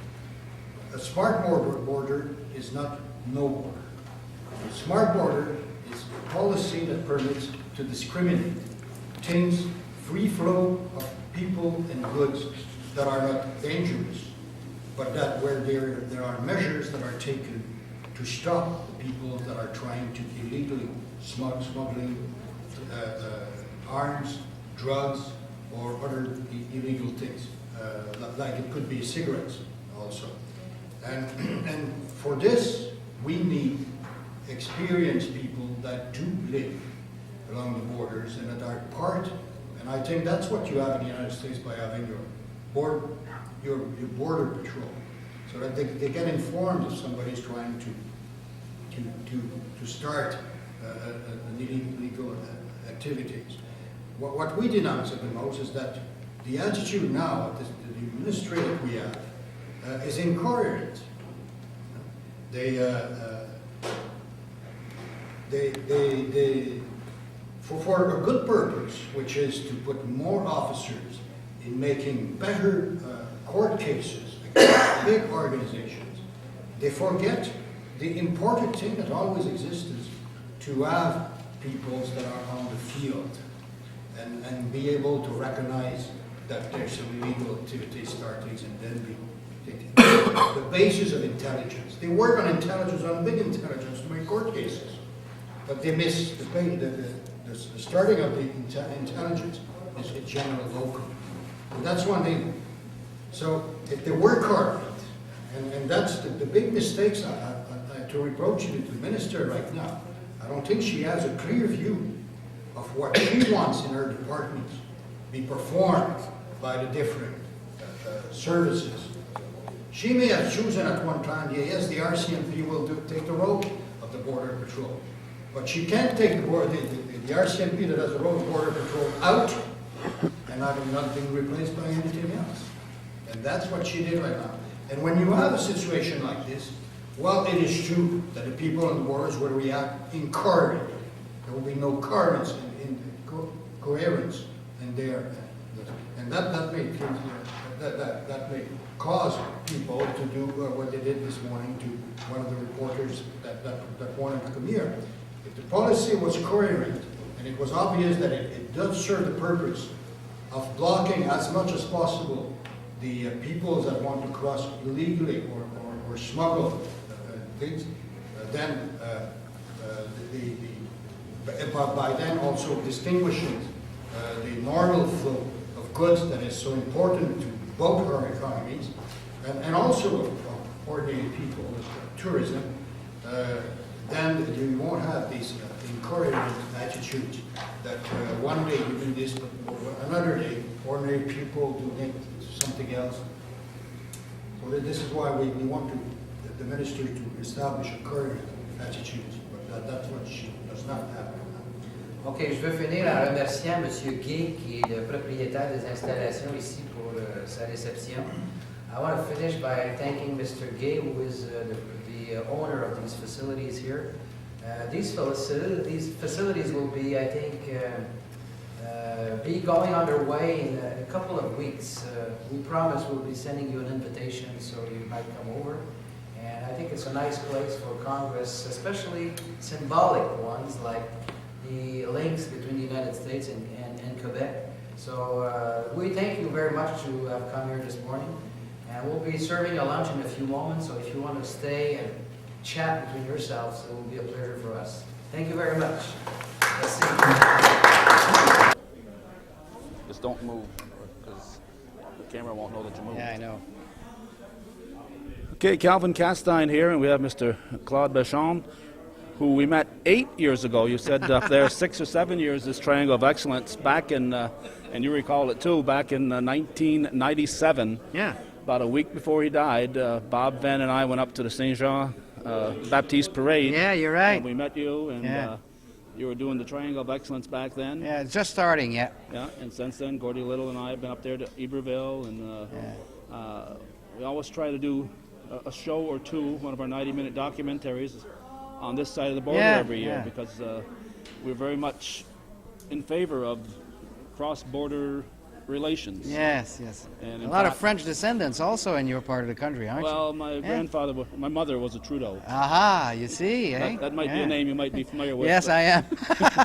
A smart border is not no border. A smart border is a policy that permits to discriminate things, free flow of people and goods that are not dangerous, but that where there are measures that are taken to stop the people that are trying to illegally smuggling arms, drugs, or other illegal things. Like it could be cigarettes also. And for this, we need experienced people that do live along the borders and that are part, and I think that's what you have in the United States by having your border patrol, so that they get informed if somebody's trying to start illegal activities. What we denounce at the most is that the attitude now, the administrator we have, is incoherent. They for a good purpose, which is to put more officers in making better court cases against big organizations, they forget the important thing that always existed, to have peoples that are on the field and be able to recognize that there's some illegal activity starting and then be the basis of intelligence. They work on intelligence, on big intelligence, to make court cases, but they miss the starting of the intelligence is a general local. And that's one thing. So if they work hard, and that's the big mistakes to reproach you to the minister right now. I don't think she has a clear view of what she wants in her department be performed by the different services. She may have chosen at one time, yes, the RCMP will take the role of the Border Patrol. But she can't take the RCMP that has the role of Border Patrol out and not being replaced by anything else. And that's what she did right now. And when you have a situation like this, well, it is true that the people on the borders will react in coherent. There will be no coherence coherence in their, and that may cause people to do what they did this morning to one of the reporters that wanted to come here. If the policy was coherent and it was obvious that it does serve the purpose of blocking as much as possible the people that want to cross illegally or smuggle things, then by then also distinguishing the normal flow of goods that is so important to both our economies and also of ordinary people, tourism, then you won't have these incoherent attitudes that one day you do this, but another day ordinary people do something else. So this is why we want the minister to establish a coherent attitude, but that's what she does not have. OK, je veux finir en remerciant M. Gay, qui est le propriétaire des installations ici pour sa réception. I want to finish by thanking Mr. Gay, who is the owner of these facilities here. These facilities will be, I think, be going underway in a couple of weeks. We promise we'll be sending you an invitation so you might come over. And I think it's a nice place for Congress, especially symbolic ones like the links between the United States and Quebec. So we thank you very much to have come here this morning. And we'll be serving a lunch in a few moments, so if you want to stay and chat between yourselves, it will be a pleasure for us. Thank you very much. Just don't move, because the camera won't know that you move. Yeah, I know. Okay, Calvin Castine here, and we have Mr. Claude Béchamp, who we met 8 years ago. You said up there 6 or 7 years, this Triangle of Excellence, back in, and you recall it too, back in 1997. Yeah. About a week before he died, Bob Venn and I went up to the Saint Jean Baptiste Parade. Yeah, you're right. And we met you, and Yeah. you were doing the Triangle of Excellence back then. Yeah, it's just starting yet. Yeah, and since then, Gordy Little and I have been up there to Iberville, and we always try to do a show or two, one of our 90-minute documentaries on this side of the border every year, because we're very much in favor of cross-border relations. Yes, yes. And a lot of French descendants also in your part of the country, aren't you? Well, my grandfather, my mother was a Trudeau. Aha, you see, eh? That might be a name you might be familiar with. Yes, I am.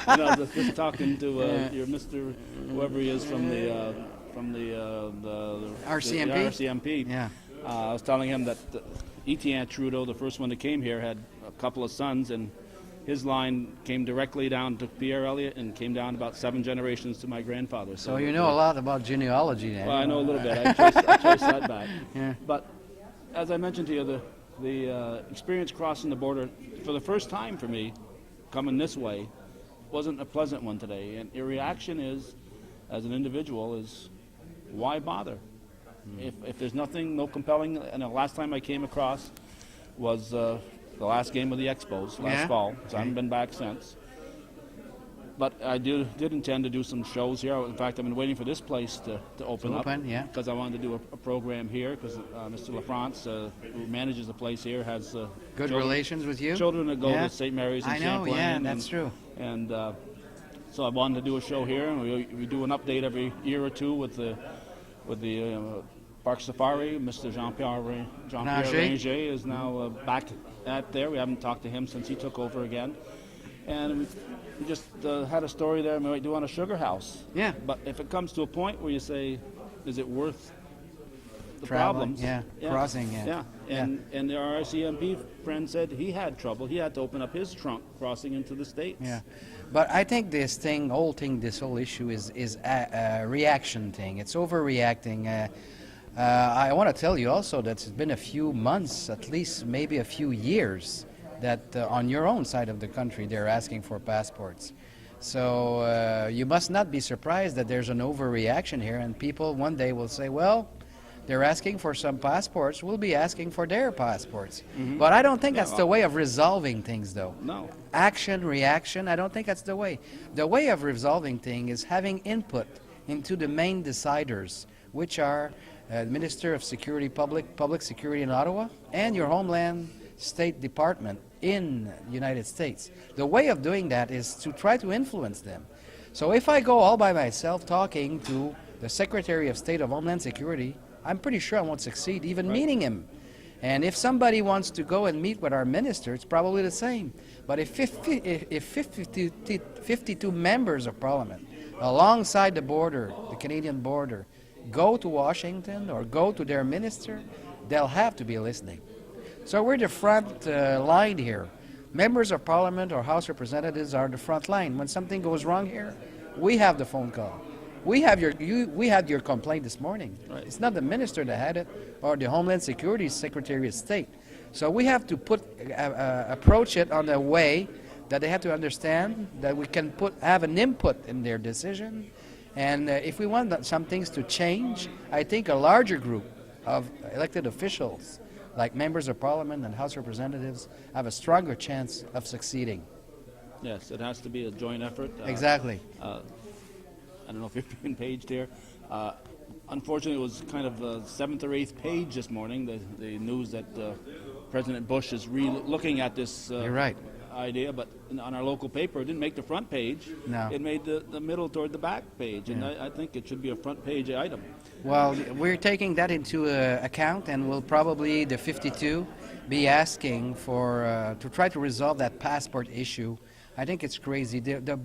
And I was just talking to your Mr. whoever he is from the RCMP. The RCMP. Yeah. I was telling him that Etienne Trudeau, the first one that came here, had a couple of sons, and his line came directly down to Pierre Elliott and came down about 7 generations to my grandfather. So you know a lot about genealogy then. Well, I know a little bit. I traced that back. Yeah. But as I mentioned to you, the experience crossing the border for the first time for me, coming this way, wasn't a pleasant one today. And your reaction is, as an individual, is why bother? If there's nothing, no compelling, and the last time I came across was the last game of the Expos last fall, so I haven't been back since. But I did intend to do some shows here. In fact, I've been waiting for this place to open up. Because I wanted to do a program here, because Mr. LaFrance, who manages the place here, has good relations with you? Children that go to St. Mary's and Champlain. I know, that's true. And so I wanted to do a show here, and we do an update every year or two with the Parc Safari. Mr. Jean-Pierre Ranger is now back at there. We haven't talked to him since he took over again. And we just had a story there we might do on a sugar house. Yeah. But if it comes to a point where you say, is it worth the Traveling, problems? Crossing, And our RCMP friend said he had trouble. He had to open up his trunk crossing into the States. Yeah. But I think this whole issue is a reaction thing. It's overreacting. I want to tell you also that it's been a few months, at least maybe a few years, that on your own side of the country they're asking for passports. So you must not be surprised that there's an overreaction here, and people one day will say, well, they're asking for some passports, we'll be asking for their passports. Mm-hmm. But I don't think that's the way of resolving things, though. No. Action, reaction, I don't think that's the way. The way of resolving things is having input into the main deciders, which are Minister of Security, Public Security in Ottawa, and your Homeland State Department in the United States. The way of doing that is to try to influence them. So if I go all by myself talking to the Secretary of State of Homeland Security, I'm pretty sure I won't succeed even meeting him. And if somebody wants to go and meet with our minister, it's probably the same. But if 52 members of Parliament alongside the border, the Canadian border, go to Washington or go to their minister, they'll have to be listening. So we're the front line here. Members of Parliament or House Representatives are the front line. When something goes wrong here, we have the phone call. We had your complaint this morning. Right. It's not the minister that had it or the Homeland Security Secretary of State. So we have to approach it on a way that they have to understand that we can have an input in their decision. And if we want some things to change, I think a larger group of elected officials, like members of Parliament and House Representatives, have a stronger chance of succeeding. Yes, it has to be a joint effort. Exactly. I don't know if you're being paged here. Unfortunately, it was kind of the 7th or 8th page this morning, the news that President Bush is looking at this You're right. idea, but on our local paper, it didn't make the front page. No. It made the middle toward the back page, and I think it should be a front page item. Well, we're taking that into account, and we'll probably, the 52, be asking for to try to resolve that passport issue. I think it's crazy. The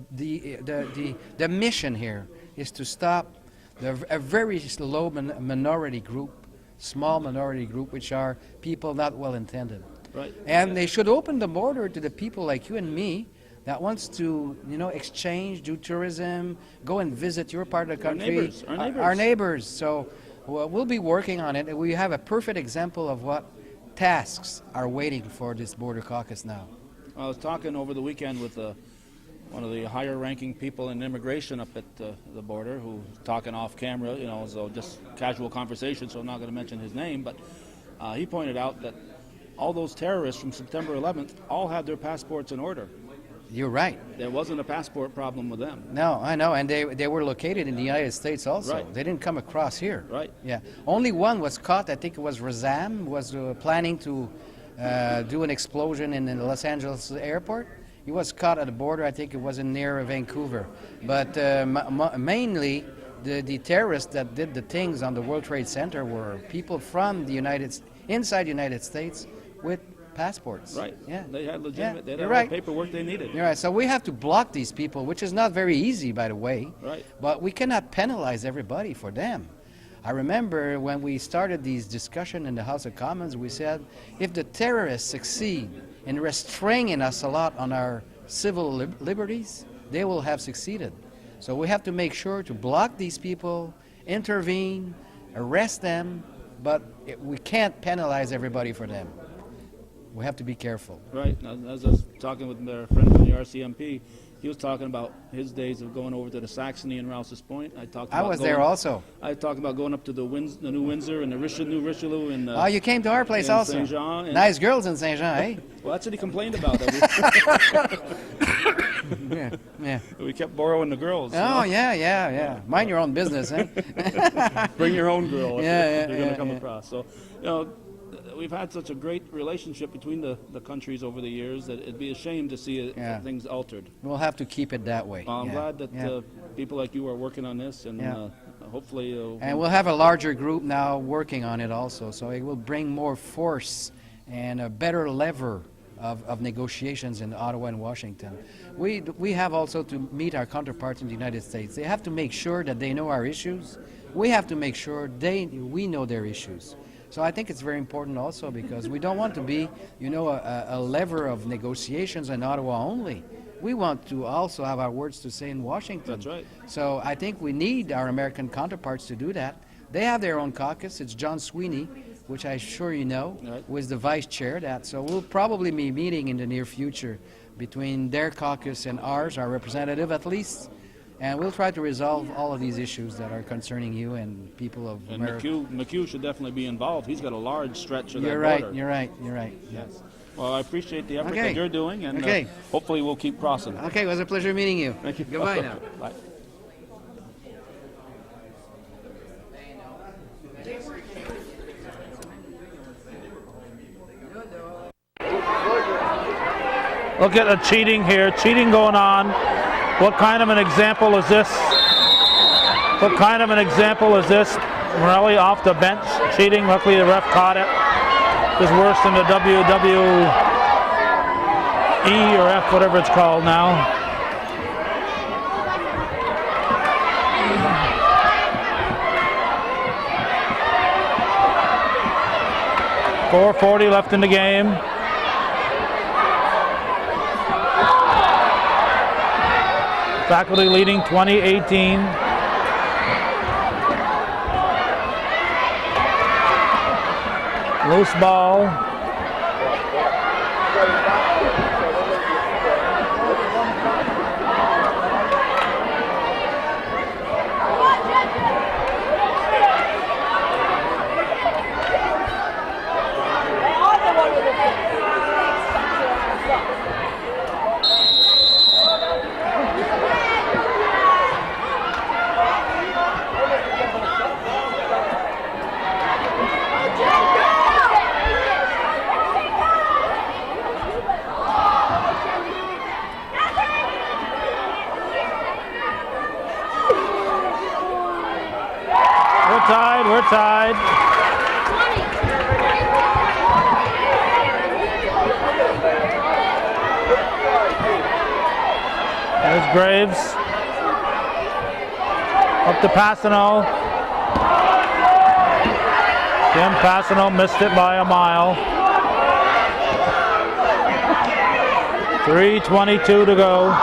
mission here is to stop a very low minority group, small minority group, which are people not well intended. Right. And they should open the border to the people like you and me that wants to, exchange, do tourism, go and visit your part of the country. Our neighbors. So we'll be working on it. We have a perfect example of what tasks are waiting for this border caucus now. I was talking over the weekend with one of the higher-ranking people in immigration up at the border, who was talking off camera, so just casual conversation, so I'm not going to mention his name, but he pointed out that all those terrorists from September 11th all had their passports in order. You're right. There wasn't a passport problem with them. No, I know, and they were located in the United States also. Right. They didn't come across here. Right. Yeah. Only one was caught, I think it was Razam, was planning to do an explosion in the Los Angeles airport. He was caught at the border, I think it was near Vancouver. But mainly, the terrorists that did the things on the World Trade Center were people from inside the United States with passports. Right. Yeah. They had legitimate, they had all right. the paperwork they needed. You're right. So we have to block these people, which is not very easy, by the way. Right. But we cannot penalize everybody for them. I remember when we started these discussions in the House of Commons, we said, if the terrorists succeed in restraining us a lot on our civil liberties, they will have succeeded. So we have to make sure to block these people, intervene, arrest them, but we can't penalize everybody for them. We have to be careful. Right. As I was talking with a friend from the RCMP, he was talking about his days of going over to the Saxony and Rouse's Point. I was there also. I talked about going up to the New Windsor and the New Richelieu. And, oh, you came to our place also. Saint Jean. Nice girls in Saint Jean, eh? Well, that's what he complained about. Yeah. We kept borrowing the girls. Oh, yeah. Mind your own business, eh? Bring your own girl if you're going to come yeah. across. So, we've had such a great relationship between the countries over the years that it'd be a shame to see things altered. We'll have to keep it that way. Well, I'm glad that people like you are working on this, and hopefully... and we'll have a larger group now working on it also, so it will bring more force and a better lever of negotiations in Ottawa and Washington. We have also to meet our counterparts in the United States. They have to make sure that they know our issues. We have to make sure we know their issues. So I think it's very important also because we don't want to be, a lever of negotiations in Ottawa only. We want to also have our words to say in Washington. That's right. So I think we need our American counterparts to do that. They have their own caucus. It's John Sweeney, which I'm sure you know, who is the vice chair of that. So we'll probably be meeting in the near future between their caucus and ours, our representative at least. And we'll try to resolve all of these issues that are concerning you and people of America. McHugh should definitely be involved. He's got a large stretch of that border. You're right. Yes. Well, I appreciate the effort that you're doing, and hopefully we'll keep crossing. Okay, it was a pleasure meeting you. Thank you. Goodbye now. Bye. Look at the cheating here. Cheating going on. What kind of an example is this? What kind of an example is this? Morelli off the bench, cheating. Luckily the ref caught it. This is worse than the WWE or F, whatever it's called now. .440 left in the game. Faculty leading 20-18. Loose ball. We're tied. There's Graves. Up to Passano. Jim Passano missed it by a mile. 3:22 to go.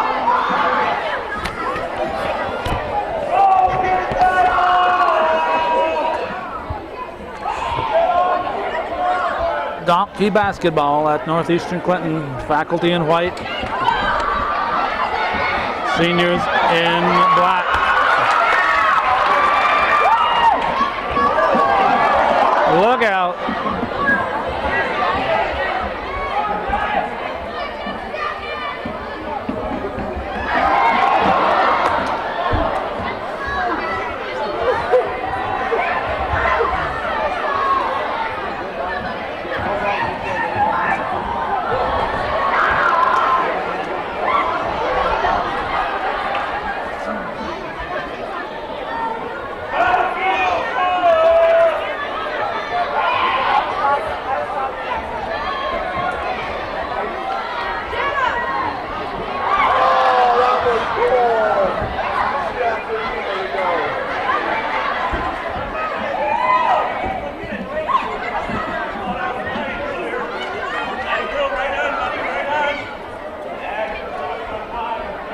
Donkey basketball at Northeastern Clinton. Faculty in white. Seniors in black. Look out.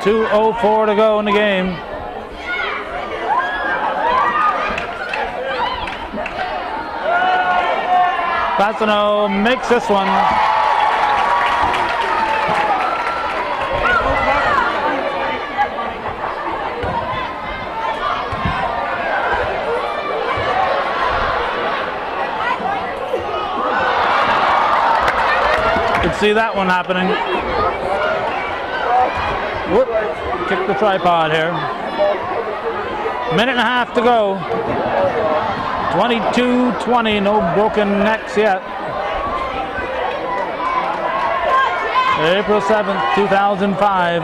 .204 to go in the game. Passano makes this one. Could see that one happening. Whoop, kick the tripod here. Minute and a half to go. 22-20, no broken necks yet. April 7th, 2005.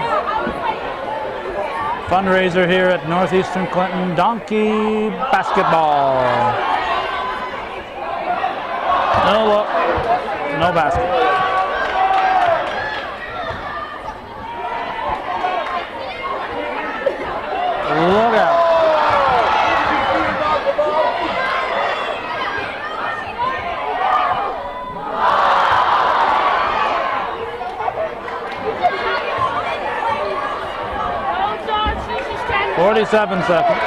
Fundraiser here at Northeastern Clinton. Donkey basketball. No look, no basket. Look out. .47 seconds.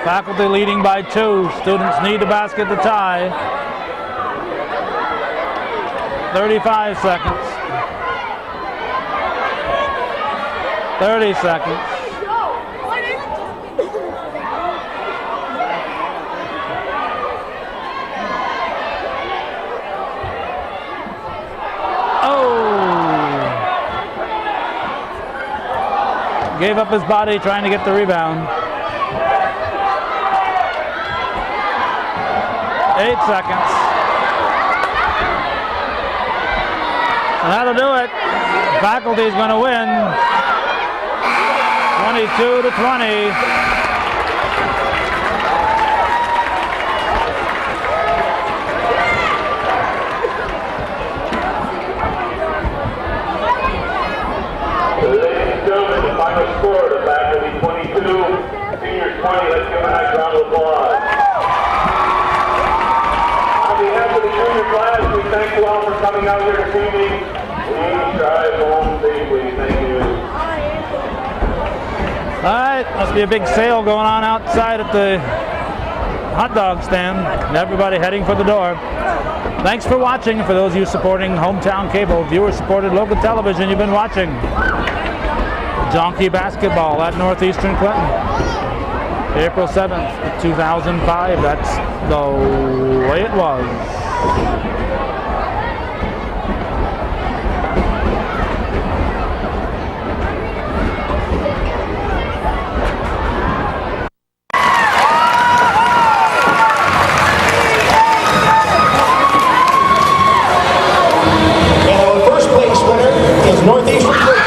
Faculty leading by 2. Students need a basket to tie. 35 seconds. 30 seconds. Gave up his body trying to get the rebound. 8 seconds. And that'll do it. Faculty's going to win 22-20. Ladies and gentlemen, the final score, the faculty 22, seniors 20. Let's give them a nice round of applause. On behalf of the junior class, we thank you all for coming out here this evening. Please drive home safely. Thank you. All right, must be a big sale going on outside at the hot dog stand. And everybody heading for the door. Thanks for watching. For those of you supporting Hometown Cable, viewer-supported local television, you've been watching Donkey Basketball at Northeastern Clinton. April 7th, 2005. That's the way it was. Northeastern Clinton.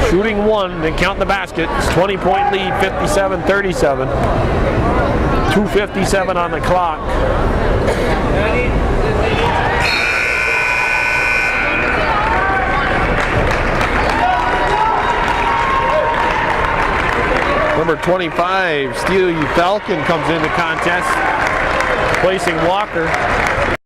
Shooting one, then count the basket. It's 20-point lead, 57-37. 2:57 on the clock. Number 25, Steely Falcon comes into contest, placing Walker.